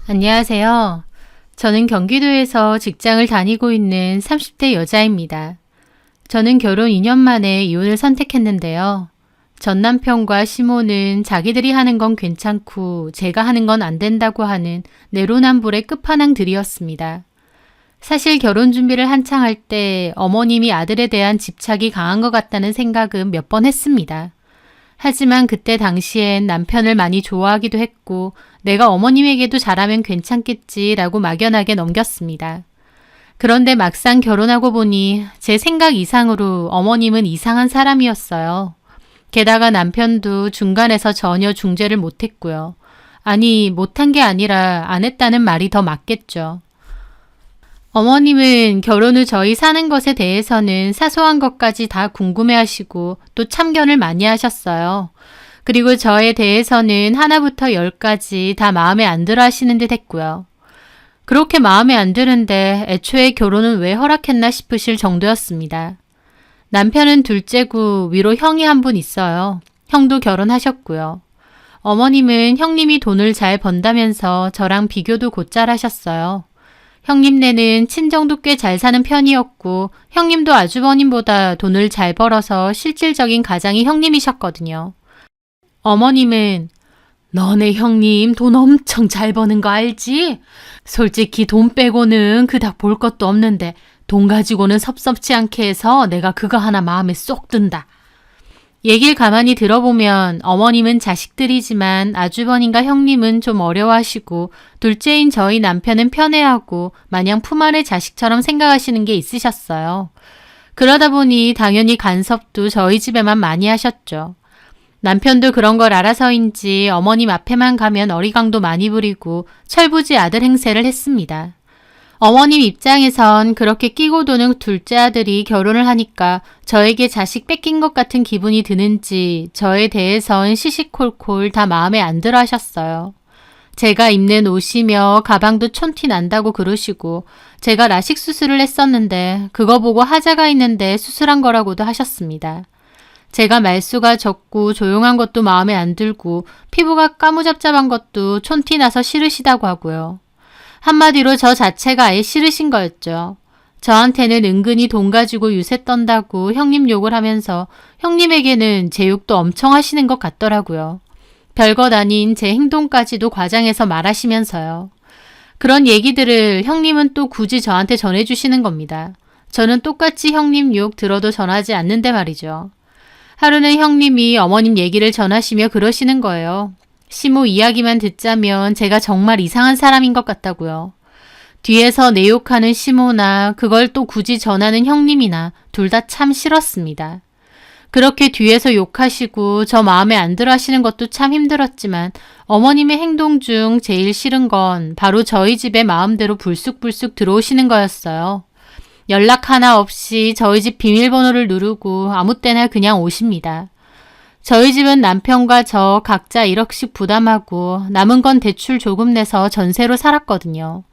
안녕하세요. 저는 경기도에서 직장을 다니고 있는 30대 여자입니다. 저는 결혼 2년 만에 이혼을 선택했는데요. 전 남편과 시모는 자기들이 하는 건 괜찮고 제가 하는 건 안 된다고 하는 내로남불의 끝판왕들이었습니다. 사실 결혼 준비를 한창 할 때 어머님이 아들에 대한 집착이 강한 것 같다는 생각은 몇 번 했습니다. 하지만 그때 당시엔 남편을 많이 좋아하기도 했고 내가 어머님에게도 잘하면 괜찮겠지라고 막연하게 넘겼습니다. 그런데 막상 결혼하고 보니 제 생각 이상으로 어머님은 이상한 사람이었어요. 게다가 남편도 중간에서 전혀 중재를 못했고요. 아니, 못한 게 아니라 안 했다는 말이 더 맞겠죠. 어머님은 결혼 후 저희 사는 것에 대해서는 사소한 것까지 다 궁금해하시고 또 참견을 많이 하셨어요. 그리고 저에 대해서는 하나부터 열까지 다 마음에 안 들어 하시는 듯 했고요. 그렇게 마음에 안 드는데 애초에 결혼은 왜 허락했나 싶으실 정도였습니다. 남편은 둘째고 위로 형이 한 분 있어요. 형도 결혼하셨고요. 어머님은 형님이 돈을 잘 번다면서 저랑 비교도 곧잘 하셨어요. 형님네는 친정도 꽤 잘 사는 편이었고 형님도 아주버님보다 돈을 잘 벌어서 실질적인 가장이 형님이셨거든요. 어머님은 너네 형님 돈 엄청 잘 버는 거 알지? 솔직히 돈 빼고는 그닥 볼 것도 없는데 돈 가지고는 섭섭치 않게 해서 내가 그거 하나 마음에 쏙 든다. 얘길 가만히 들어보면 어머님은 자식들이지만 아주버님과 형님은 좀 어려워하시고 둘째인 저희 남편은 편애하고 마냥 품 안의 자식처럼 생각하시는 게 있으셨어요. 그러다 보니 당연히 간섭도 저희 집에만 많이 하셨죠. 남편도 그런 걸 알아서인지 어머님 앞에만 가면 어리광도 많이 부리고 철부지 아들 행세를 했습니다. 어머님 입장에선 그렇게 끼고 도는 둘째 아들이 결혼을 하니까 저에게 자식 뺏긴 것 같은 기분이 드는지 저에 대해선 시시콜콜 다 마음에 안 들어 하셨어요. 제가 입는 옷이며 가방도 촌티 난다고 그러시고 제가 라식 수술을 했었는데 그거 보고 하자가 있는데 수술한 거라고도 하셨습니다. 제가 말수가 적고 조용한 것도 마음에 안 들고 피부가 까무잡잡한 것도 촌티 나서 싫으시다고 하고요. 한마디로 저 자체가 아예 싫으신 거였죠. 저한테는 은근히 돈 가지고 유세 떤다고 형님 욕을 하면서 형님에게는 제 욕도 엄청 하시는 것 같더라고요. 별것 아닌 제 행동까지도 과장해서 말하시면서요. 그런 얘기들을 형님은 또 굳이 저한테 전해주시는 겁니다. 저는 똑같이 형님 욕 들어도 전하지 않는데 말이죠. 하루는 형님이 어머님 얘기를 전하시며 그러시는 거예요. 시모 이야기만 듣자면 제가 정말 이상한 사람인 것 같다고요. 뒤에서 내 욕하는 시모나 그걸 또 굳이 전하는 형님이나 둘 다 참 싫었습니다. 그렇게 뒤에서 욕하시고 저 마음에 안 들어 하시는 것도 참 힘들었지만 어머님의 행동 중 제일 싫은 건 바로 저희 집에 마음대로 불쑥불쑥 들어오시는 거였어요. 연락 하나 없이 저희 집 비밀번호를 누르고 아무 때나 그냥 오십니다. 저희 집은 남편과 저 각자 1억씩 부담하고 남은 건 대출 조금 내서 전세로 살았거든요.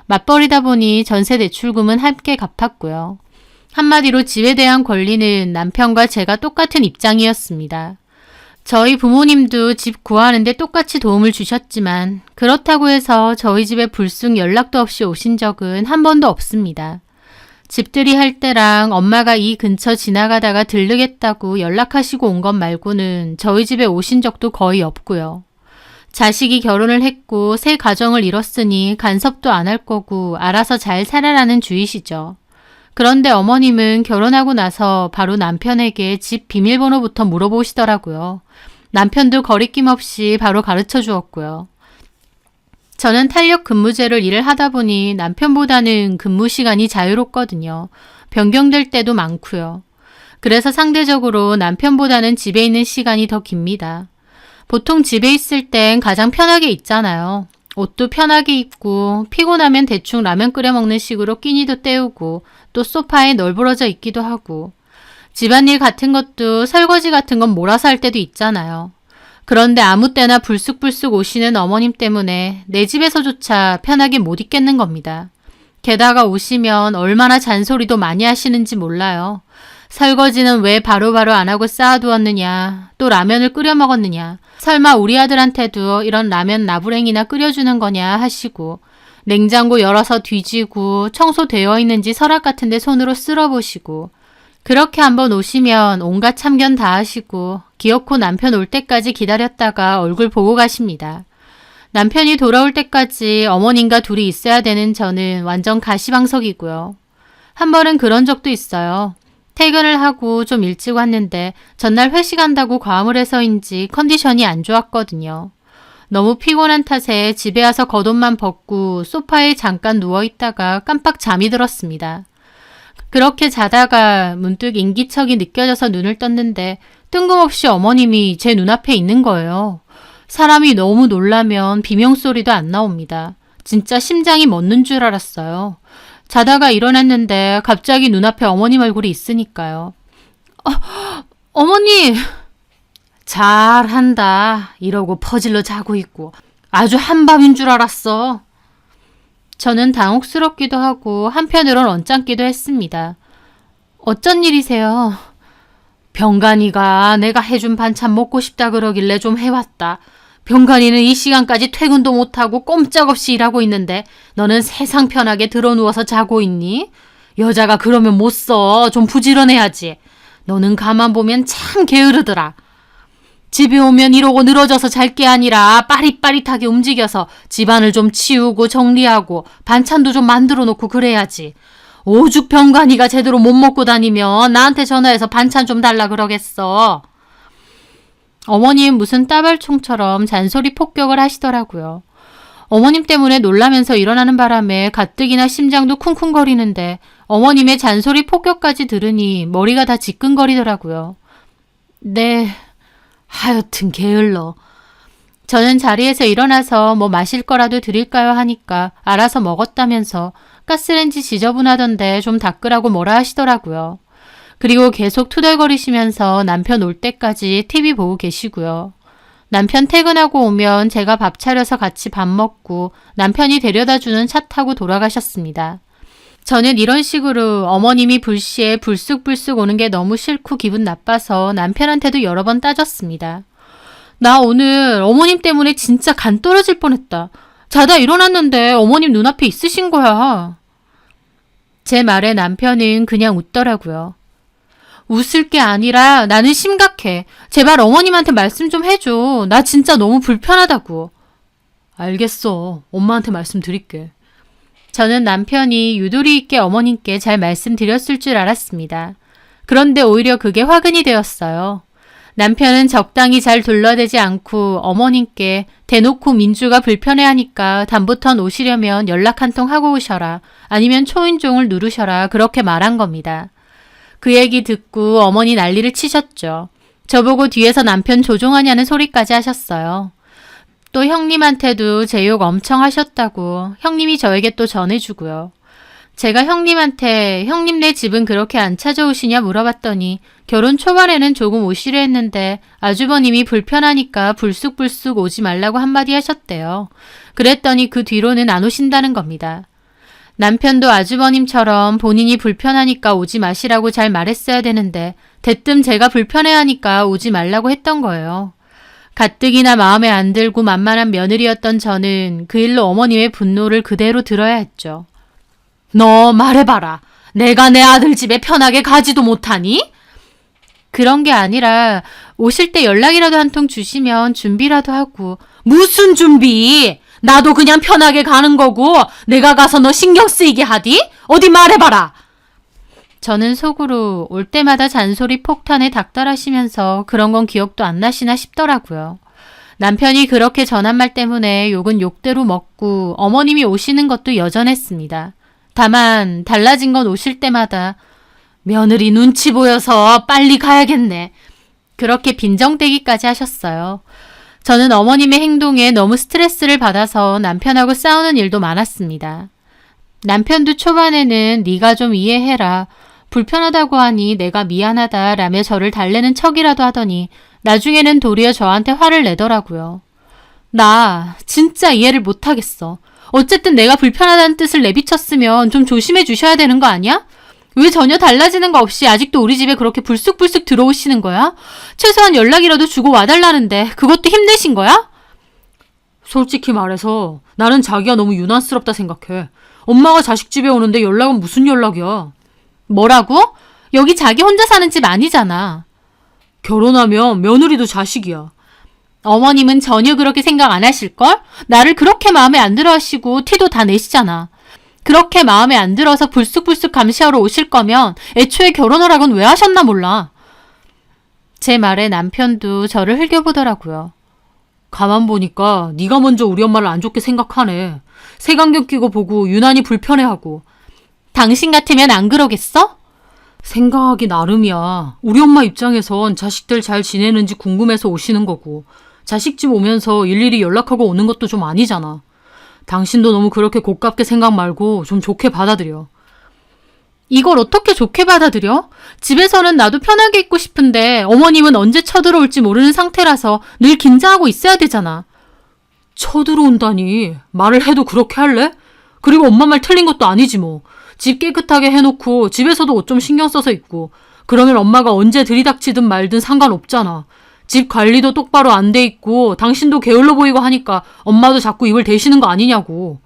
맞벌이다 보니 전세 대출금은 함께 갚았고요. 한마디로 집에 대한 권리는 남편과 제가 똑같은 입장이었습니다. 저희 부모님도 집 구하는데 똑같이 도움을 주셨지만 그렇다고 해서 저희 집에 불쑥 연락도 없이 오신 적은 한 번도 없습니다. 집들이 할 때랑 엄마가 이 근처 지나가다가 들르겠다고 연락하시고 온 것 말고는 저희 집에 오신 적도 거의 없고요. 자식이 결혼을 했고 새 가정을 이뤘으니 간섭도 안 할 거고 알아서 잘 살아라는 주의시죠. 그런데 어머님은 결혼하고 나서 바로 남편에게 집 비밀번호부터 물어보시더라고요. 남편도 거리낌 없이 바로 가르쳐 주었고요. 저는 탄력 근무제로 일을 하다 보니 남편보다는 근무 시간이 자유롭거든요. 변경될 때도 많고요. 그래서 상대적으로 남편보다는 집에 있는 시간이 더 깁니다. 보통 집에 있을 땐 가장 편하게 있잖아요. 옷도 편하게 입고 피곤하면 대충 라면 끓여 먹는 식으로 끼니도 때우고 또 소파에 널브러져 있기도 하고 집안일 같은 것도 설거지 같은 건 몰아서 할 때도 있잖아요. 그런데 아무 때나 불쑥불쑥 오시는 어머님 때문에 내 집에서조차 편하게 못 있겠는 겁니다. 게다가 오시면 얼마나 잔소리도 많이 하시는지 몰라요. 설거지는 왜 바로바로 안 하고 쌓아두었느냐. 또 라면을 끓여 먹었느냐. 설마 우리 아들한테도 이런 라면 나부랭이나 끓여주는 거냐 하시고 냉장고 열어서 뒤지고 청소되어 있는지 서랍 같은 데 손으로 쓸어보시고 그렇게 한번 오시면 온갖 참견 다 하시고 기어코 남편 올 때까지 기다렸다가 얼굴 보고 가십니다. 남편이 돌아올 때까지 어머님과 둘이 있어야 되는 저는 완전 가시방석이고요. 한 번은 그런 적도 있어요. 퇴근을 하고 좀 일찍 왔는데 전날 회식한다고 과음을 해서인지 컨디션이 안 좋았거든요. 너무 피곤한 탓에 집에 와서 겉옷만 벗고 소파에 잠깐 누워있다가 깜빡 잠이 들었습니다. 그렇게 자다가 문득 인기척이 느껴져서 눈을 떴는데 뜬금없이 어머님이 제 눈앞에 있는 거예요. 사람이 너무 놀라면 비명소리도 안 나옵니다. 진짜 심장이 멎는 줄 알았어요. 자다가 일어났는데 갑자기 눈앞에 어머님 얼굴이 있으니까요. 어머니! 잘한다. 이러고 퍼질러 자고 있고 아주 한밤인 줄 알았어. 저는 당혹스럽기도 하고 한편으론 언짢기도 했습니다. 어쩐 일이세요? 병간이가 내가 해준 반찬 먹고 싶다 그러길래 좀 해왔다. 병간이는 이 시간까지 퇴근도 못하고 꼼짝없이 일하고 있는데 너는 세상 편하게 드러누워서 자고 있니? 여자가 그러면 못 써. 좀 부지런해야지. 너는 가만 보면 참 게으르더라. 집에 오면 이러고 늘어져서 잘 게 아니라 빠릿빠릿하게 움직여서 집안을 좀 치우고 정리하고 반찬도 좀 만들어 놓고 그래야지. 오죽 병간이가 제대로 못 먹고 다니면 나한테 전화해서 반찬 좀 달라 그러겠어. 어머님 무슨 따발총처럼 잔소리 폭격을 하시더라고요. 어머님 때문에 놀라면서 일어나는 바람에 가뜩이나 심장도 쿵쿵거리는데 어머님의 잔소리 폭격까지 들으니 머리가 다 지끈거리더라고요. 네, 하여튼 게을러. 저는 자리에서 일어나서 뭐 마실 거라도 드릴까요 하니까 알아서 먹었다면서 가스레인지 지저분하던데 좀 닦으라고 뭐라 하시더라고요. 그리고 계속 투덜거리시면서 남편 올 때까지 TV 보고 계시고요. 남편 퇴근하고 오면 제가 밥 차려서 같이 밥 먹고 남편이 데려다주는 차 타고 돌아가셨습니다. 저는 이런 식으로 어머님이 불시에 불쑥불쑥 오는 게 너무 싫고 기분 나빠서 남편한테도 여러 번 따졌습니다. 나 오늘 어머님 때문에 진짜 간 떨어질 뻔했다. 자다 일어났는데 어머님 눈앞에 있으신 거야. 제 말에 남편은 그냥 웃더라고요. 웃을 게 아니라 나는 심각해. 제발 어머님한테 말씀 좀 해줘. 나 진짜 너무 불편하다고. 알겠어. 엄마한테 말씀드릴게. 저는 남편이 유도리 있게 어머님께 잘 말씀드렸을 줄 알았습니다. 그런데 오히려 그게 화근이 되었어요. 남편은 적당히 잘 둘러대지 않고 어머님께 대놓고 민주가 불편해하니까 다음부턴 오시려면 연락 한 통 하고 오셔라. 아니면 초인종을 누르셔라. 그렇게 말한 겁니다. 그 얘기 듣고 어머니 난리를 치셨죠. 저보고 뒤에서 남편 조종하냐는 소리까지 하셨어요. 또 형님한테도 제 욕 엄청 하셨다고 형님이 저에게 또 전해주고요. 제가 형님한테 형님네 집은 그렇게 안 찾아오시냐 물어봤더니 결혼 초반에는 조금 오시려 했는데 아주버님이 불편하니까 불쑥불쑥 오지 말라고 한마디 하셨대요. 그랬더니 그 뒤로는 안 오신다는 겁니다. 남편도 아주버님처럼 본인이 불편하니까 오지 마시라고 잘 말했어야 되는데 대뜸 제가 불편해하니까 오지 말라고 했던 거예요. 가뜩이나 마음에 안 들고 만만한 며느리였던 저는 그 일로 어머님의 분노를 그대로 들어야 했죠. 너 말해봐라. 내가 내 아들 집에 편하게 가지도 못하니? 그런 게 아니라 오실 때 연락이라도 한 통 주시면 준비라도 하고. 무슨 준비? 나도 그냥 편하게 가는 거고 내가 가서 너 신경 쓰이게 하디? 어디 말해봐라. 저는 속으로 올 때마다 잔소리 폭탄에 닥달하시면서 그런 건 기억도 안 나시나 싶더라고요. 남편이 그렇게 전한 말 때문에 욕은 욕대로 먹고 어머님이 오시는 것도 여전했습니다. 다만 달라진 건 오실 때마다 며느리 눈치 보여서 빨리 가야겠네. 그렇게 빈정대기까지 하셨어요. 저는 어머님의 행동에 너무 스트레스를 받아서 남편하고 싸우는 일도 많았습니다. 남편도 초반에는 네가 좀 이해해라. 불편하다고 하니 내가 미안하다 라며 저를 달래는 척이라도 하더니 나중에는 도리어 저한테 화를 내더라고요. 나 진짜 이해를 못하겠어. 어쨌든 내가 불편하다는 뜻을 내비쳤으면 좀 조심해 주셔야 되는 거 아니야? 왜 전혀 달라지는 거 없이 아직도 우리 집에 그렇게 불쑥불쑥 들어오시는 거야? 최소한 연락이라도 주고 와달라는데 그것도 힘내신 거야? 솔직히 말해서 나는 자기가 너무 유난스럽다 생각해. 엄마가 자식 집에 오는데 연락은 무슨 연락이야? 뭐라고? 여기 자기 혼자 사는 집 아니잖아. 결혼하면 며느리도 자식이야. 어머님은 전혀 그렇게 생각 안 하실걸? 나를 그렇게 마음에 안 들어 하시고 티도 다 내시잖아. 그렇게 마음에 안 들어서 불쑥불쑥 감시하러 오실 거면 애초에 결혼하라곤 왜 하셨나 몰라. 제 말에 남편도 저를 흘겨보더라고요. 가만 보니까 네가 먼저 우리 엄마를 안 좋게 생각하네. 색안경 끼고 보고 유난히 불편해하고. 당신 같으면 안 그러겠어? 생각하기 나름이야. 우리 엄마 입장에선 자식들 잘 지내는지 궁금해서 오시는 거고, 자식 집 오면서 일일이 연락하고 오는 것도 좀 아니잖아. 당신도 너무 그렇게 고깝게 생각 말고 좀 좋게 받아들여. 이걸 어떻게 좋게 받아들여? 집에서는 나도 편하게 있고 싶은데 어머님은 언제 쳐들어올지 모르는 상태라서 늘 긴장하고 있어야 되잖아. 쳐들어온다니. 말을 해도 그렇게 할래? 그리고 엄마 말 틀린 것도 아니지 뭐. 집 깨끗하게 해놓고 집에서도 옷 좀 신경 써서 입고 그러면 엄마가 언제 들이닥치든 말든 상관없잖아. 집 관리도 똑바로 안 돼 있고 당신도 게을러 보이고 하니까 엄마도 자꾸 입을 대시는 거 아니냐고.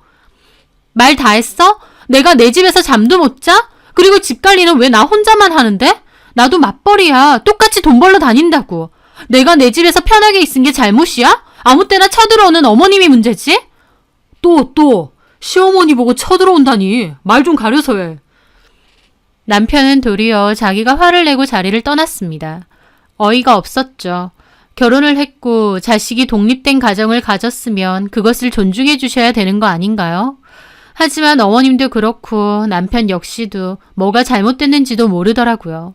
말 다 했어? 내가 내 집에서 잠도 못 자? 그리고 집 관리는 왜 나 혼자만 하는데? 나도 맞벌이야. 똑같이 돈 벌러 다닌다고. 내가 내 집에서 편하게 있은 게 잘못이야? 아무 때나 쳐들어오는 어머님이 문제지? 또 시어머니 보고 쳐들어온다니. 말 좀 가려서 해. 남편은 도리어 자기가 화를 내고 자리를 떠났습니다. 어이가 없었죠. 결혼을 했고 자식이 독립된 가정을 가졌으면 그것을 존중해 주셔야 되는 거 아닌가요? 하지만 어머님도 그렇고 남편 역시도 뭐가 잘못됐는지도 모르더라고요.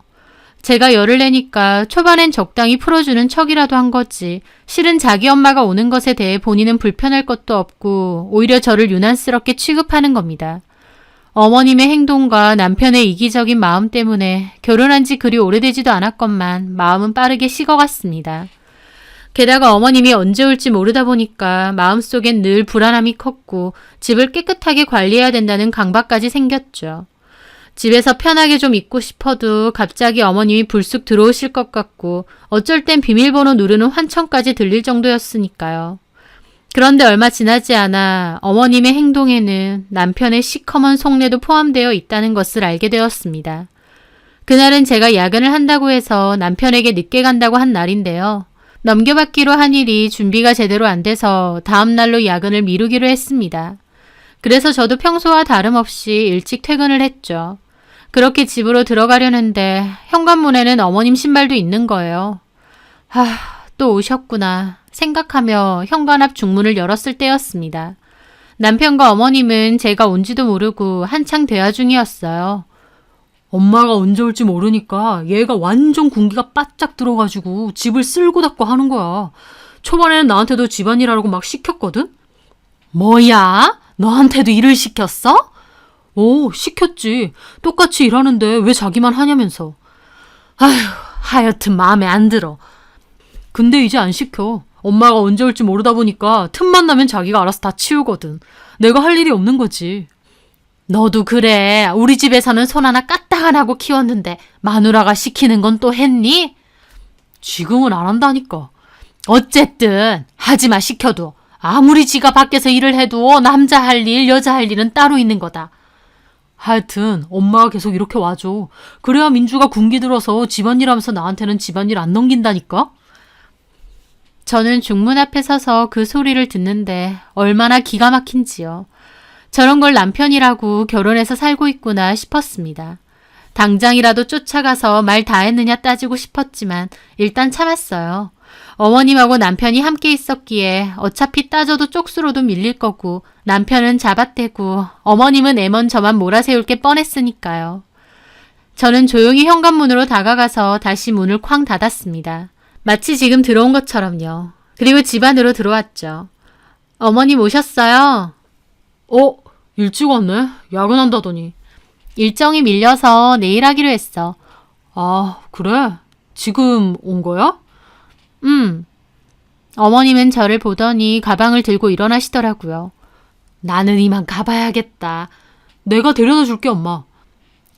제가 열을 내니까 초반엔 적당히 풀어주는 척이라도 한 거지. 실은 자기 엄마가 오는 것에 대해 본인은 불편할 것도 없고 오히려 저를 유난스럽게 취급하는 겁니다. 어머님의 행동과 남편의 이기적인 마음 때문에 결혼한 지 그리 오래되지도 않았건만 마음은 빠르게 식어갔습니다. 게다가 어머님이 언제 올지 모르다 보니까 마음속엔 늘 불안함이 컸고 집을 깨끗하게 관리해야 된다는 강박까지 생겼죠. 집에서 편하게 좀 있고 싶어도 갑자기 어머님이 불쑥 들어오실 것 같고 어쩔 땐 비밀번호 누르는 환청까지 들릴 정도였으니까요. 그런데 얼마 지나지 않아 어머님의 행동에는 남편의 시커먼 속내도 포함되어 있다는 것을 알게 되었습니다. 그날은 제가 야근을 한다고 해서 남편에게 늦게 간다고 한 날인데요. 넘겨받기로 한 일이 준비가 제대로 안 돼서 다음 날로 야근을 미루기로 했습니다. 그래서 저도 평소와 다름없이 일찍 퇴근을 했죠. 그렇게 집으로 들어가려는데 현관문에는 어머님 신발도 있는 거예요. 또 오셨구나 생각하며 현관 앞 중문을 열었을 때였습니다. 남편과 어머님은 제가 온지도 모르고 한창 대화 중이었어요. 엄마가 언제 올지 모르니까 얘가 완전 군기가 바짝 들어가지고 집을 쓸고 닦고 하는 거야. 초반에는 나한테도 집안일하라고 막 시켰거든? 뭐야? 너한테도 일을 시켰어? 오, 시켰지. 똑같이 일하는데 왜 자기만 하냐면서. 아휴, 하여튼 마음에 안 들어. 근데 이제 안 시켜. 엄마가 언제 올지 모르다 보니까 틈만 나면 자기가 알아서 다 치우거든. 내가 할 일이 없는 거지. 너도 그래. 우리 집에서는 손 하나 까딱 안 하고 키웠는데 마누라가 시키는 건 또 했니? 지금은 안 한다니까. 어쨌든 하지마 시켜도. 아무리 지가 밖에서 일을 해도 남자 할 일, 여자 할 일은 따로 있는 거다. 하여튼 엄마가 계속 이렇게 와줘. 그래야 민주가 군기 들어서 집안일 하면서 나한테는 집안일 안 넘긴다니까? 저는 중문 앞에 서서 그 소리를 듣는데 얼마나 기가 막힌지요. 저런 걸 남편이라고 결혼해서 살고 있구나 싶었습니다. 당장이라도 쫓아가서 말 다 했느냐 따지고 싶었지만 일단 참았어요. 어머님하고 남편이 함께 있었기에 어차피 따져도 쪽수로도 밀릴 거고 남편은 잡아떼고 어머님은 애먼 저만 몰아세울 게 뻔했으니까요. 저는 조용히 현관문으로 다가가서 다시 문을 쾅 닫았습니다. 마치 지금 들어온 것처럼요. 그리고 집 안으로 들어왔죠. 어머님 오셨어요? 일찍 왔네. 야근한다더니. 일정이 밀려서 내일 하기로 했어. 아, 그래? 지금 온 거야? 어머님은 저를 보더니 가방을 들고 일어나시더라고요. 나는 이만 가봐야겠다. 내가 데려다 줄게, 엄마.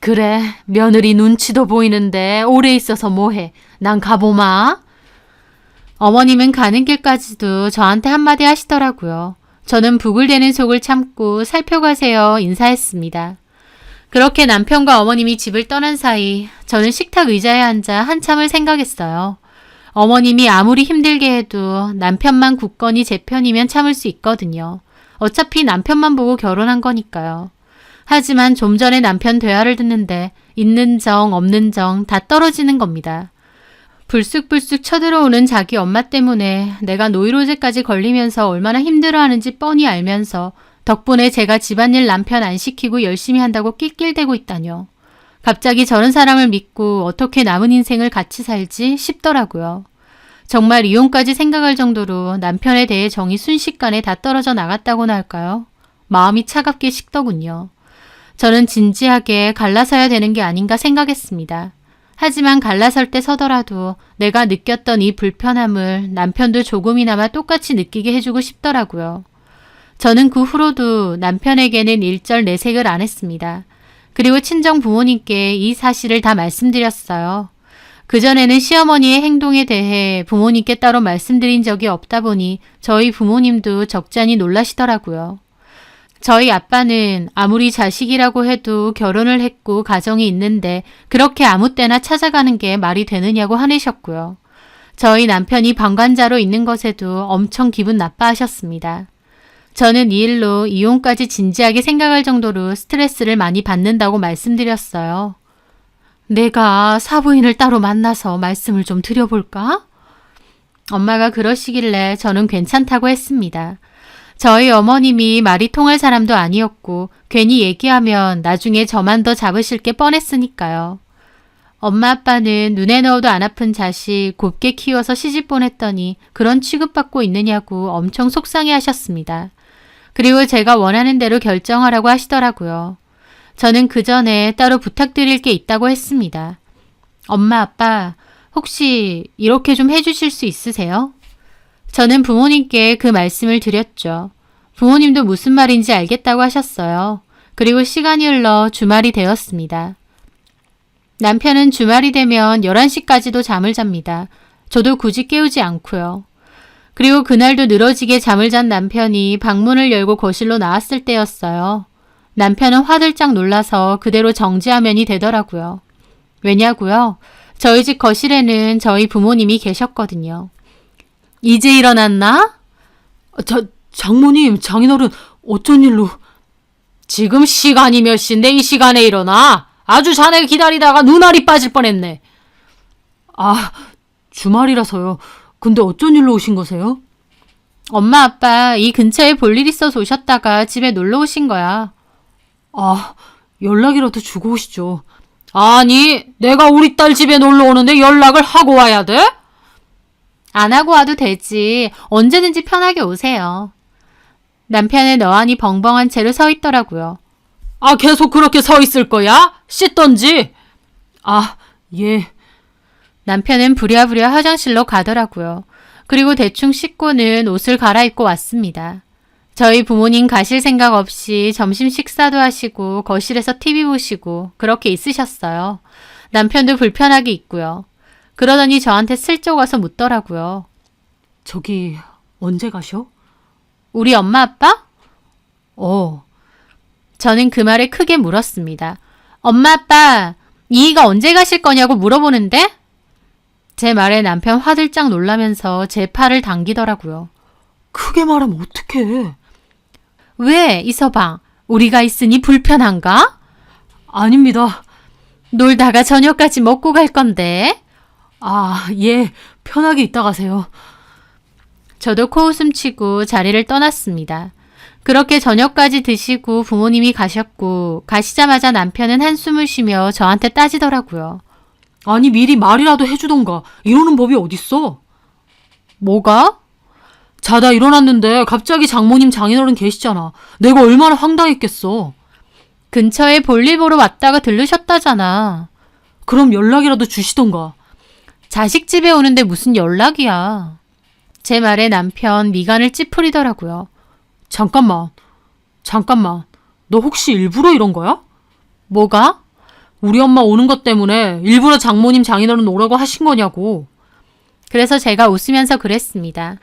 그래, 며느리 눈치도 보이는데 오래 있어서 뭐해. 난 가보마. 어머님은 가는 길까지도 저한테 한마디 하시더라고요. 저는 부글대는 속을 참고 살펴가세요 인사했습니다. 그렇게 남편과 어머님이 집을 떠난 사이 저는 식탁 의자에 앉아 한참을 생각했어요. 어머님이 아무리 힘들게 해도 남편만 굳건히 제 편이면 참을 수 있거든요. 어차피 남편만 보고 결혼한 거니까요. 하지만 좀 전에 남편 대화를 듣는데 있는 정 없는 정 다 떨어지는 겁니다. 불쑥불쑥 쳐들어오는 자기 엄마 때문에 내가 노이로제까지 걸리면서 얼마나 힘들어하는지 뻔히 알면서 덕분에 제가 집안일 남편 안 시키고 열심히 한다고 낄낄대고 있다뇨. 갑자기 저런 사람을 믿고 어떻게 남은 인생을 같이 살지 싶더라고요. 정말 이혼까지 생각할 정도로 남편에 대해 정이 순식간에 다 떨어져 나갔다고나 할까요? 마음이 차갑게 식더군요. 저는 진지하게 갈라서야 되는 게 아닌가 생각했습니다. 하지만 갈라설 때 서더라도 내가 느꼈던 이 불편함을 남편도 조금이나마 똑같이 느끼게 해주고 싶더라고요. 저는 그 후로도 남편에게는 일절 내색을 안 했습니다. 그리고 친정 부모님께 이 사실을 다 말씀드렸어요. 그전에는 시어머니의 행동에 대해 부모님께 따로 말씀드린 적이 없다 보니 저희 부모님도 적잖이 놀라시더라고요. 저희 아빠는 아무리 자식이라고 해도 결혼을 했고 가정이 있는데 그렇게 아무 때나 찾아가는 게 말이 되느냐고 화내셨고요. 저희 남편이 방관자로 있는 것에도 엄청 기분 나빠하셨습니다. 저는 이 일로 이혼까지 진지하게 생각할 정도로 스트레스를 많이 받는다고 말씀드렸어요. 내가 사부인을 따로 만나서 말씀을 좀 드려볼까? 엄마가 그러시길래 저는 괜찮다고 했습니다. 저희 어머님이 말이 통할 사람도 아니었고 괜히 얘기하면 나중에 저만 더 잡으실 게 뻔했으니까요. 엄마 아빠는 눈에 넣어도 안 아픈 자식 곱게 키워서 시집 보냈더니 그런 취급받고 있느냐고 엄청 속상해 하셨습니다. 그리고 제가 원하는 대로 결정하라고 하시더라고요. 저는 그 전에 따로 부탁드릴 게 있다고 했습니다. 엄마 아빠 혹시 이렇게 좀 해주실 수 있으세요? 저는 부모님께 그 말씀을 드렸죠. 부모님도 무슨 말인지 알겠다고 하셨어요. 그리고 시간이 흘러 주말이 되었습니다. 남편은 주말이 되면 11시까지도 잠을 잡니다. 저도 굳이 깨우지 않고요. 그리고 그날도 늘어지게 잠을 잔 남편이 방문을 열고 거실로 나왔을 때였어요. 남편은 화들짝 놀라서 그대로 정지화면이 되더라고요. 왜냐고요? 저희 집 거실에는 저희 부모님이 계셨거든요. 이제 일어났나? 장모님, 장인어른, 어쩐 일로? 지금 시간이 몇 시인데 이 시간에 일어나? 아주 자네 기다리다가 눈알이 빠질 뻔했네. 주말이라서요. 근데 어쩐 일로 오신 거세요? 엄마 아빠 이 근처에 볼 일 있어서 오셨다가 집에 놀러 오신 거야. 연락이라도 주고 오시죠. 아니, 내가 우리 딸 집에 놀러 오는데 연락을 하고 와야 돼? 안 하고 와도 되지. 언제든지 편하게 오세요. 남편은 어안이 벙벙한 채로 서 있더라고요. 계속 그렇게 서 있을 거야? 씻던지. 예. 남편은 부랴부랴 화장실로 가더라고요. 그리고 대충 씻고는 옷을 갈아입고 왔습니다. 저희 부모님 가실 생각 없이 점심 식사도 하시고 거실에서 TV 보시고 그렇게 있으셨어요. 남편도 불편하게 있고요. 그러더니 저한테 슬쩍 와서 묻더라고요. 저기 언제 가셔? 우리 엄마 아빠? 저는 그 말에 크게 물었습니다. 엄마 아빠 이희가 언제 가실 거냐고 물어보는데? 제 말에 남편 화들짝 놀라면서 제 팔을 당기더라고요. 크게 말하면 어떡해. 왜 이서방? 우리가 있으니 불편한가? 아닙니다. 놀다가 저녁까지 먹고 갈 건데. 예. 편하게 있다 가세요. 저도 코웃음 치고 자리를 떠났습니다. 그렇게 저녁까지 드시고 부모님이 가셨고 가시자마자 남편은 한숨을 쉬며 저한테 따지더라고요. 아니 미리 말이라도 해주던가. 이러는 법이 어딨어? 뭐가? 자다 일어났는데 갑자기 장모님 장인어른 계시잖아. 내가 얼마나 황당했겠어. 근처에 볼일 보러 왔다가 들르셨다잖아. 그럼 연락이라도 주시던가. 자식 집에 오는데 무슨 연락이야. 제 말에 남편 미간을 찌푸리더라고요. 잠깐만. 너 혹시 일부러 이런 거야? 뭐가? 우리 엄마 오는 것 때문에 일부러 장모님 장인어른 오라고 하신 거냐고. 그래서 제가 웃으면서 그랬습니다.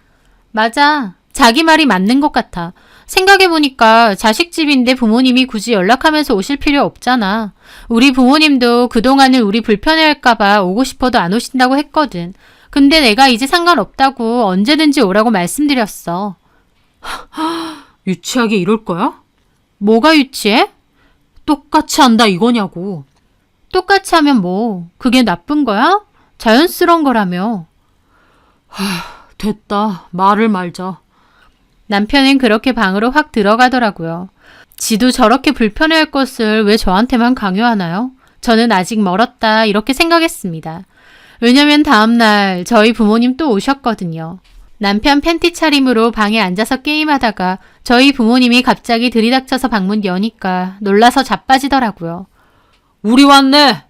맞아. 자기 말이 맞는 것 같아. 생각해보니까 자식 집인데 부모님이 굳이 연락하면서 오실 필요 없잖아. 우리 부모님도 그동안은 우리 불편해할까봐 오고 싶어도 안 오신다고 했거든. 근데 내가 이제 상관없다고 언제든지 오라고 말씀드렸어. 유치하게 이럴 거야? 뭐가 유치해? 똑같이 한다 이거냐고. 똑같이 하면 뭐, 그게 나쁜 거야? 자연스러운 거라며. 됐다. 말을 말자. 남편은 그렇게 방으로 확 들어가더라고요. 지도 저렇게 불편해할 것을 왜 저한테만 강요하나요? 저는 아직 멀었다 이렇게 생각했습니다. 왜냐면 다음날 저희 부모님 또 오셨거든요. 남편 팬티 차림으로 방에 앉아서 게임하다가 저희 부모님이 갑자기 들이닥쳐서 방문 여니까 놀라서 자빠지더라고요. 우리 왔네.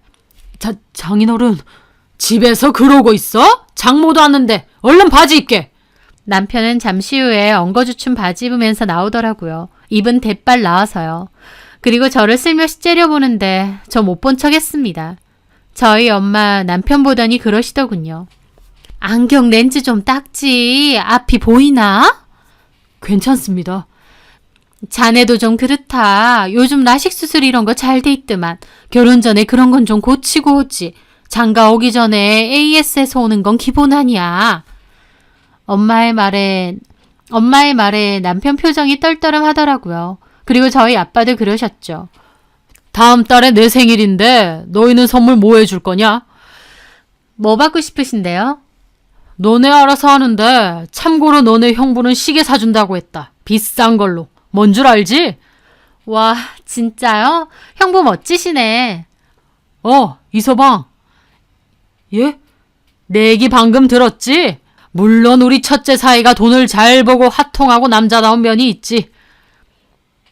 장인어른, 집에서 그러고 있어? 장모도 왔는데 얼른 바지 입게. 남편은 잠시 후에 엉거주춤 바지 입으면서 나오더라고요. 입은 대빨 나와서요. 그리고 저를 슬며시 째려보는데 저 못 본 척 했습니다. 저희 엄마 남편 보더니 그러시더군요. 안경 렌즈 좀 닦지. 앞이 보이나? 괜찮습니다. 자네도 좀 그렇다. 요즘 라식 수술 이런 거 잘 돼 있더만. 결혼 전에 그런 건 좀 고치고 오지. 장가 오기 전에 AS에서 오는 건 기본 아니야. 엄마의 말에 남편 표정이 떨떠름하더라고요. 그리고 저희 아빠도 그러셨죠. 다음 달에 내 생일인데 너희는 선물 뭐 해줄 거냐? 뭐 받고 싶으신데요? 너네 알아서 하는데 참고로 너네 형부는 시계 사준다고 했다. 비싼 걸로. 뭔 줄 알지? 와, 진짜요? 형부 멋지시네. 이서방. 예? 내 얘기 방금 들었지? 물론 우리 첫째 사이가 돈을 잘 보고 화통하고 남자다운 면이 있지.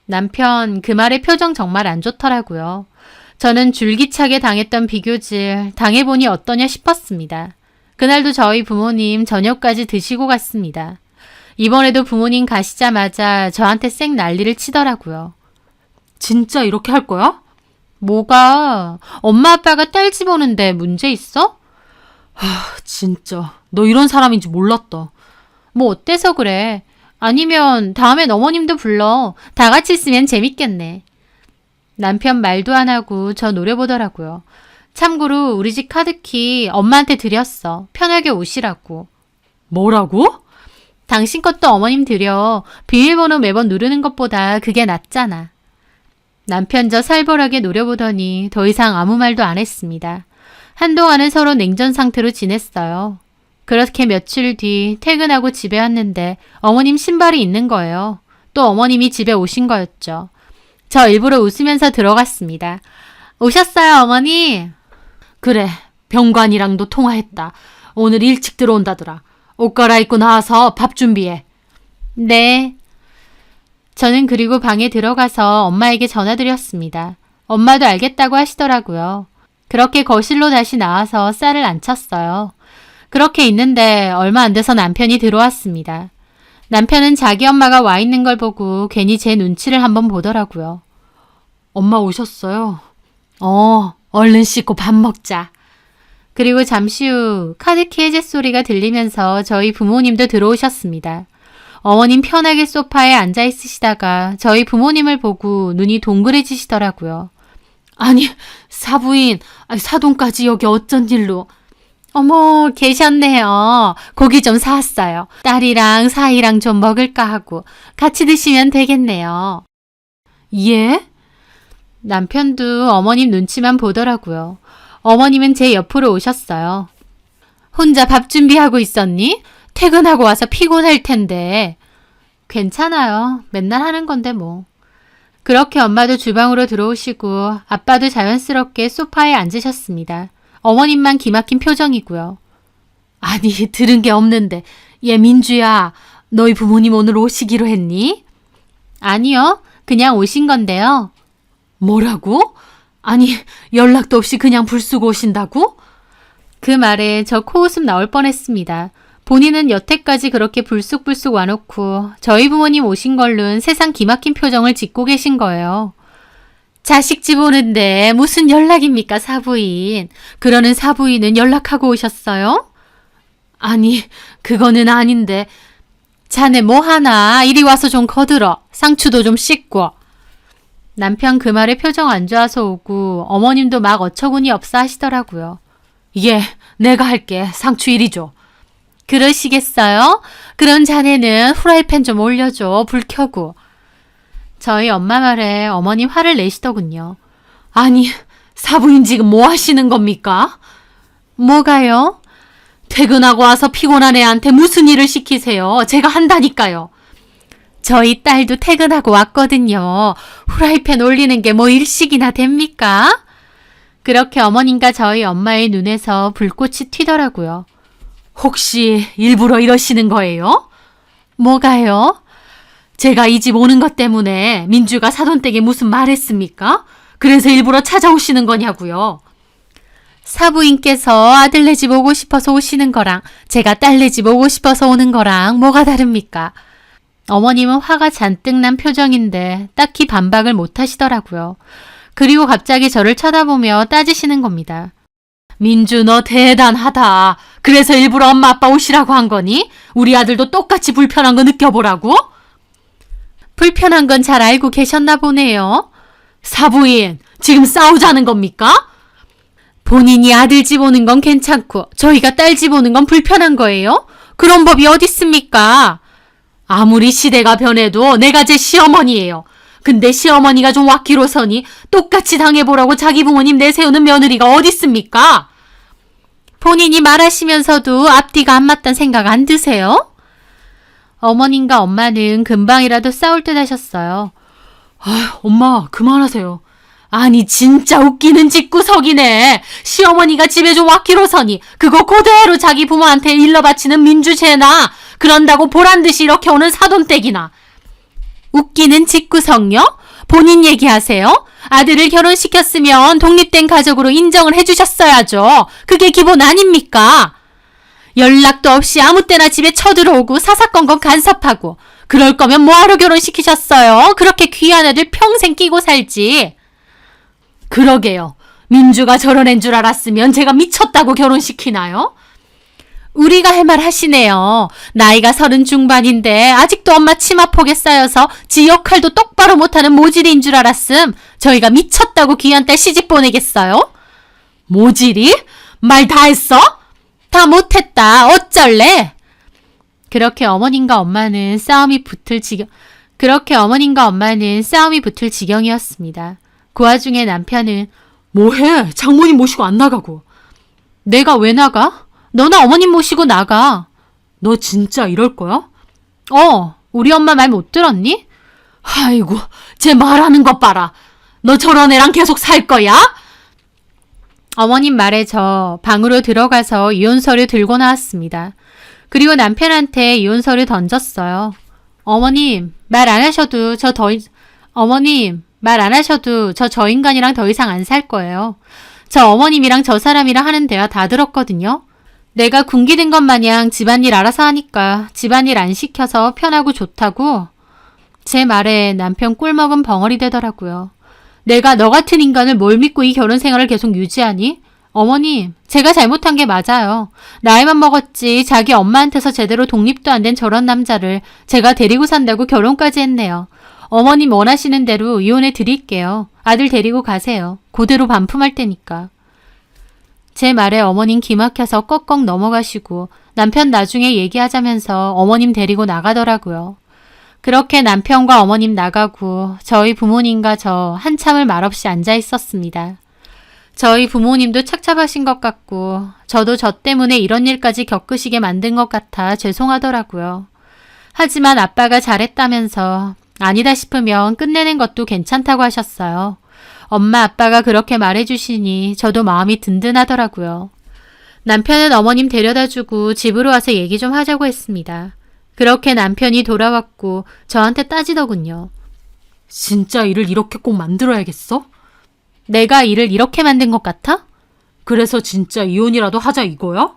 남편 그 말의 표정 정말 안 좋더라고요. 저는 줄기차게 당했던 비교질 당해보니 어떠냐 싶었습니다. 그날도 저희 부모님 저녁까지 드시고 갔습니다. 이번에도 부모님 가시자마자 저한테 쌩 난리를 치더라고요. 진짜 이렇게 할 거야? 뭐가? 엄마 아빠가 딸 집 오는데 문제 있어? 진짜 너 이런 사람인지 몰랐다. 뭐 어때서 그래? 아니면 다음엔 어머님도 불러. 다 같이 있으면 재밌겠네. 남편 말도 안 하고 저 노려보더라고요. 참고로 우리 집 카드키 엄마한테 드렸어. 편하게 오시라고. 뭐라고? 당신 것도 어머님 드려. 비밀번호 매번 누르는 것보다 그게 낫잖아. 남편 저 살벌하게 노려보더니 더 이상 아무 말도 안 했습니다. 한동안은 서로 냉전 상태로 지냈어요. 그렇게 며칠 뒤 퇴근하고 집에 왔는데 어머님 신발이 있는 거예요. 또 어머님이 집에 오신 거였죠. 저 일부러 웃으면서 들어갔습니다. 오셨어요, 어머니? 그래, 병관이랑도 통화했다. 오늘 일찍 들어온다더라. 옷 갈아입고 나와서 밥 준비해. 네. 저는 그리고 방에 들어가서 엄마에게 전화드렸습니다. 엄마도 알겠다고 하시더라고요. 그렇게 거실로 다시 나와서 쌀을 안 쳤어요. 그렇게 있는데 얼마 안 돼서 남편이 들어왔습니다. 남편은 자기 엄마가 와 있는 걸 보고 괜히 제 눈치를 한번 보더라고요. 엄마 오셨어요? 얼른 씻고 밥 먹자. 그리고 잠시 후 카드키 해제 소리가 들리면서 저희 부모님도 들어오셨습니다. 어머님 편하게 소파에 앉아 있으시다가 저희 부모님을 보고 눈이 동그래지시더라고요. 아니, 사부인, 사돈까지 여기 어쩐 일로. 어머, 계셨네요. 고기 좀 사왔어요. 딸이랑 사이랑 좀 먹을까 하고 같이 드시면 되겠네요. 예? 남편도 어머님 눈치만 보더라고요. 어머님은 제 옆으로 오셨어요. 혼자 밥 준비하고 있었니? 퇴근하고 와서 피곤할 텐데. 괜찮아요. 맨날 하는 건데 뭐. 그렇게 엄마도 주방으로 들어오시고 아빠도 자연스럽게 소파에 앉으셨습니다. 어머님만 기막힌 표정이고요. 아니, 들은 게 없는데. 얘 민주야, 너희 부모님 오늘 오시기로 했니? 아니요. 그냥 오신 건데요. 뭐라고? 아니, 연락도 없이 그냥 불 쓰고 오신다고? 그 말에 저 코웃음 나올 뻔했습니다. 본인은 여태까지 그렇게 불쑥불쑥 와놓고 저희 부모님 오신 걸로는 세상 기막힌 표정을 짓고 계신 거예요. 자식 집 오는데 무슨 연락입니까, 사부인? 그러는 사부인은 연락하고 오셨어요? 아니, 그거는 아닌데. 자네 뭐 하나? 이리 와서 좀 거들어. 상추도 좀 씻고. 남편 그 말에 표정 안 좋아서 오고 어머님도 막 어처구니 없어 하시더라고요. 예, 내가 할게. 상추 이리 줘. 그러시겠어요? 그런 자네는 후라이팬 좀 올려줘. 불 켜고. 저희 엄마 말에 어머님 화를 내시더군요. 아니, 사부인 지금 뭐 하시는 겁니까? 뭐가요? 퇴근하고 와서 피곤한 애한테 무슨 일을 시키세요? 제가 한다니까요. 저희 딸도 퇴근하고 왔거든요. 후라이팬 올리는 게 뭐 일식이나 됩니까? 그렇게 어머님과 저희 엄마의 눈에서 불꽃이 튀더라고요. 혹시 일부러 이러시는 거예요? 뭐가요? 제가 이 집 오는 것 때문에 민주가 사돈댁에 무슨 말 했습니까? 그래서 일부러 찾아오시는 거냐고요. 사부인께서 아들네 집 오고 싶어서 오시는 거랑 제가 딸네 집 오고 싶어서 오는 거랑 뭐가 다릅니까? 어머님은 화가 잔뜩 난 표정인데 딱히 반박을 못 하시더라고요. 그리고 갑자기 저를 쳐다보며 따지시는 겁니다. 민주, 너 대단하다. 그래서 일부러 엄마 아빠 오시라고 한 거니? 우리 아들도 똑같이 불편한 거 느껴보라고? 불편한 건 잘 알고 계셨나 보네요. 사부인, 지금 싸우자는 겁니까? 본인이 아들 집 오는 건 괜찮고 저희가 딸 집 오는 건 불편한 거예요? 그런 법이 어디 있습니까? 아무리 시대가 변해도 내가 제 시어머니예요. 근데 시어머니가 좀 왁기로서니 똑같이 당해보라고 자기 부모님 내세우는 며느리가 어디 있습니까? 본인이 말하시면서도 앞뒤가 안 맞단 생각 안 드세요? 어머님과 엄마는 금방이라도 싸울 듯 하셨어요. 아휴, 엄마 그만하세요. 아니 진짜 웃기는 집구석이네. 시어머니가 집에 좀 왁기로서니 그거 그대로 자기 부모한테 일러 바치는 민주죄나 그런다고 보란듯이 이렇게 오는 사돈댁이나. 웃기는 집구석요? 본인 얘기하세요? 아들을 결혼시켰으면 독립된 가족으로 인정을 해주셨어야죠. 그게 기본 아닙니까? 연락도 없이 아무 때나 집에 쳐들어오고 사사건건 간섭하고 그럴 거면 뭐하러 결혼시키셨어요? 그렇게 귀한 애들 평생 끼고 살지. 그러게요. 민주가 저런 애인 줄 알았으면 제가 미쳤다고 결혼시키나요? 우리가 할 말 하시네요. 나이가 30 중반인데 아직도 엄마 치마폭에 쌓여서 지 역할도 똑바로 못하는 모질이인 줄 알았음. 저희가 미쳤다고 귀한 딸 시집 보내겠어요? 모질이? 말 다 했어? 다 못했다. 어쩔래? 그렇게 어머님과 엄마는 싸움이 붙을 지경이었습니다. 그 와중에 남편은 뭐해? 장모님 모시고 안 나가고. 내가 왜 나가? 너나 어머님 모시고 나가. 너 진짜 이럴 거야? 우리 엄마 말 못 들었니? 아이고, 쟤 말하는 것 봐라. 너 저런 애랑 계속 살 거야? 어머님 말에 저 방으로 들어가서 이혼서류 들고 나왔습니다. 그리고 남편한테 이혼서류 던졌어요. 어머님, 말 안 하셔도 저 인간이랑 더 이상 안 살 거예요. 저 어머님이랑 저 사람이랑 하는 대화 다 들었거든요. 내가 굶기는 것 마냥 집안일 알아서 하니까 집안일 안 시켜서 편하고 좋다고. 제 말에 남편 꿀먹은 벙어리 되더라고요. 내가 너 같은 인간을 뭘 믿고 이 결혼 생활을 계속 유지하니? 어머님, 제가 잘못한 게 맞아요. 나이만 먹었지 자기 엄마한테서 제대로 독립도 안 된 저런 남자를 제가 데리고 산다고 결혼까지 했네요. 어머님 원하시는 대로 이혼해 드릴게요. 아들 데리고 가세요. 그대로 반품할 테니까. 제 말에 어머님 기막혀서 꺽꺽 넘어가시고 남편 나중에 얘기하자면서 어머님 데리고 나가더라고요. 그렇게 남편과 어머님 나가고 저희 부모님과 저 한참을 말없이 앉아 있었습니다. 저희 부모님도 착잡하신 것 같고 저도 저 때문에 이런 일까지 겪으시게 만든 것 같아 죄송하더라고요. 하지만 아빠가 잘했다면서 아니다 싶으면 끝내는 것도 괜찮다고 하셨어요. 엄마 아빠가 그렇게 말해주시니 저도 마음이 든든하더라고요. 남편은 어머님 데려다주고 집으로 와서 얘기 좀 하자고 했습니다. 그렇게 남편이 돌아왔고 저한테 따지더군요. 진짜 일을 이렇게 꼭 만들어야겠어? 내가 일을 이렇게 만든 것 같아? 그래서 진짜 이혼이라도 하자 이거야?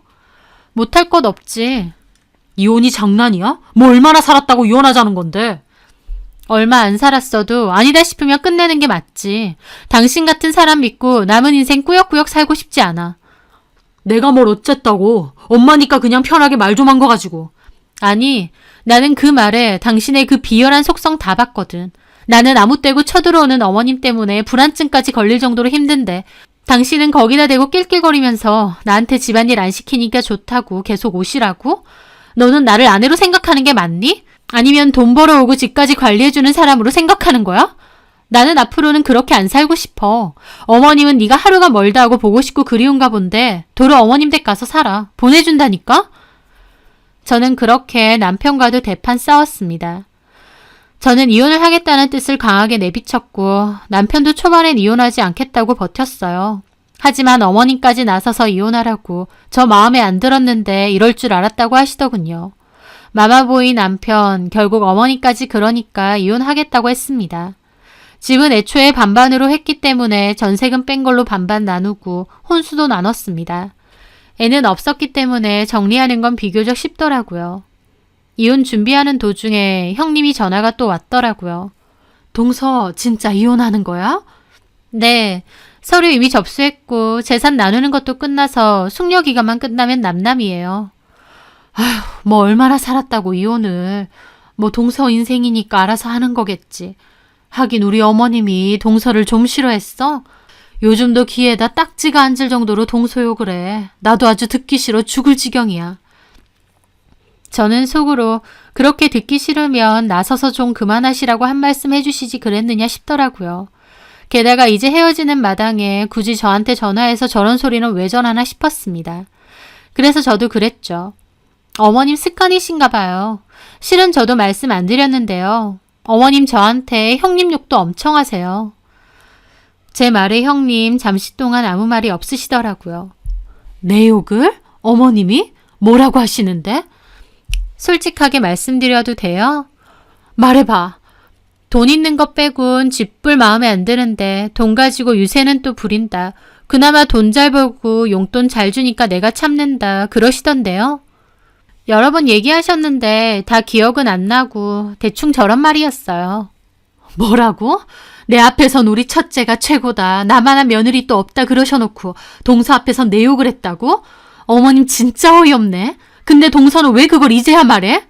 못할 것 없지. 이혼이 장난이야? 뭐 얼마나 살았다고 이혼하자는 건데? 얼마 안 살았어도 아니다 싶으면 끝내는 게 맞지. 당신 같은 사람 믿고 남은 인생 꾸역꾸역 살고 싶지 않아. 내가 뭘 어쨌다고. 엄마니까 그냥 편하게 말 좀 한 거 가지고. 아니, 나는 그 말에 당신의 그 비열한 속성 다 봤거든. 나는 아무 때고 쳐들어오는 어머님 때문에 불안증까지 걸릴 정도로 힘든데 당신은 거기다 대고 낄낄거리면서 나한테 집안일 안 시키니까 좋다고 계속 오시라고? 너는 나를 아내로 생각하는 게 맞니? 아니면 돈 벌어오고 집까지 관리해주는 사람으로 생각하는 거야? 나는 앞으로는 그렇게 안 살고 싶어. 어머님은 네가 하루가 멀다 하고 보고 싶고 그리운가 본데 도로 어머님 댁 가서 살아. 보내준다니까? 저는 그렇게 남편과도 대판 싸웠습니다. 저는 이혼을 하겠다는 뜻을 강하게 내비쳤고 남편도 초반엔 이혼하지 않겠다고 버텼어요. 하지만 어머님까지 나서서 이혼하라고 저 마음에 안 들었는데 이럴 줄 알았다고 하시더군요. 마마보이 남편 결국 어머니까지 그러니까 이혼하겠다고 했습니다. 집은 애초에 반반으로 했기 때문에 전세금 뺀 걸로 반반 나누고 혼수도 나눴습니다. 애는 없었기 때문에 정리하는 건 비교적 쉽더라고요. 이혼 준비하는 도중에 형님이 전화가 또 왔더라고요. 동서 진짜 이혼하는 거야? 네, 서류 이미 접수했고 재산 나누는 것도 끝나서 숙려 기간만 끝나면 남남이에요. 뭐 얼마나 살았다고 이혼을. 뭐 동서 인생이니까 알아서 하는 거겠지. 하긴 우리 어머님이 동서를 좀 싫어했어? 요즘도 귀에다 딱지가 앉을 정도로 동서 욕을 해. 나도 아주 듣기 싫어 죽을 지경이야. 저는 속으로 그렇게 듣기 싫으면 나서서 좀 그만하시라고 한 말씀 해주시지 그랬느냐 싶더라고요. 게다가 이제 헤어지는 마당에 굳이 저한테 전화해서 저런 소리는 왜 전하나 싶었습니다. 그래서 저도 그랬죠. 어머님 습관이신가 봐요. 실은 저도 말씀 안 드렸는데요. 어머님 저한테 형님 욕도 엄청 하세요. 제 말에 형님 잠시 동안 아무 말이 없으시더라고요. 내 욕을? 어머님이? 뭐라고 하시는데? 솔직하게 말씀드려도 돼요? 말해봐. 돈 있는 것 빼곤 쥐뿔 마음에 안 드는데 돈 가지고 유세는 또 부린다. 그나마 돈 잘 벌고 용돈 잘 주니까 내가 참는다. 그러시던데요. 여러 번 얘기하셨는데 다 기억은 안 나고 대충 저런 말이었어요. 뭐라고? 내 앞에선 우리 첫째가 최고다. 나만한 며느리 또 없다 그러셔놓고 동서 앞에선 내 욕을 했다고? 어머님 진짜 어이없네. 근데 동서는 왜 그걸 이제야 말해?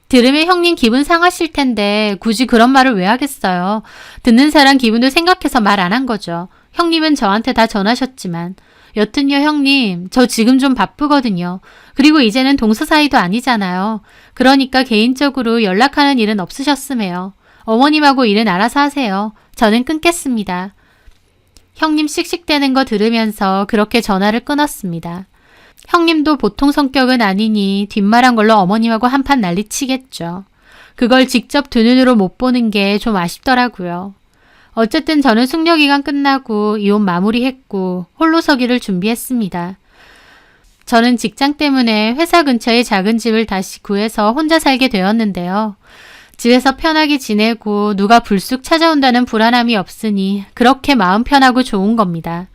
들으면 형님 기분 상하실 텐데 굳이 그런 말을 왜 하겠어요. 듣는 사람 기분도 생각해서 말 안 한 거죠. 형님은 저한테 다 전하셨지만. 여튼요 형님, 저 지금 좀 바쁘거든요. 그리고 이제는 동서 사이도 아니잖아요. 그러니까 개인적으로 연락하는 일은 없으셨음해요. 어머님하고 일은 알아서 하세요. 저는 끊겠습니다. 형님 씩씩대는 거 들으면서 그렇게 전화를 끊었습니다. 형님도 보통 성격은 아니니 뒷말한 걸로 어머님하고 한판 난리치겠죠. 그걸 직접 두 눈으로 못 보는 게 좀 아쉽더라고요. 어쨌든 저는 숙려기간 끝나고 이혼 마무리했고 홀로 서기를 준비했습니다. 저는 직장 때문에 회사 근처에 작은 집을 다시 구해서 혼자 살게 되었는데요. 집에서 편하게 지내고 누가 불쑥 찾아온다는 불안함이 없으니 그렇게 마음 편하고 좋은 겁니다.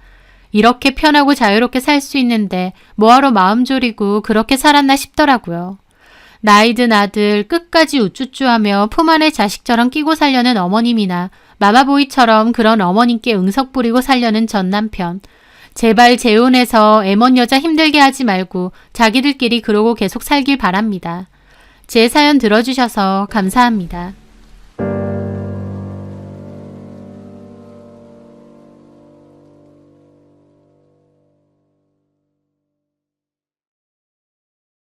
이렇게 편하고 자유롭게 살 수 있는데 뭐하러 마음 졸이고 그렇게 살았나 싶더라고요. 나이 든 아들 끝까지 우쭈쭈하며 품 안에 자식처럼 끼고 살려는 어머님이나 마마보이처럼 그런 어머님께 응석 부리고 살려는 전 남편. 제발 재혼해서 애먼 여자 힘들게 하지 말고 자기들끼리 그러고 계속 살길 바랍니다. 제 사연 들어주셔서 감사합니다.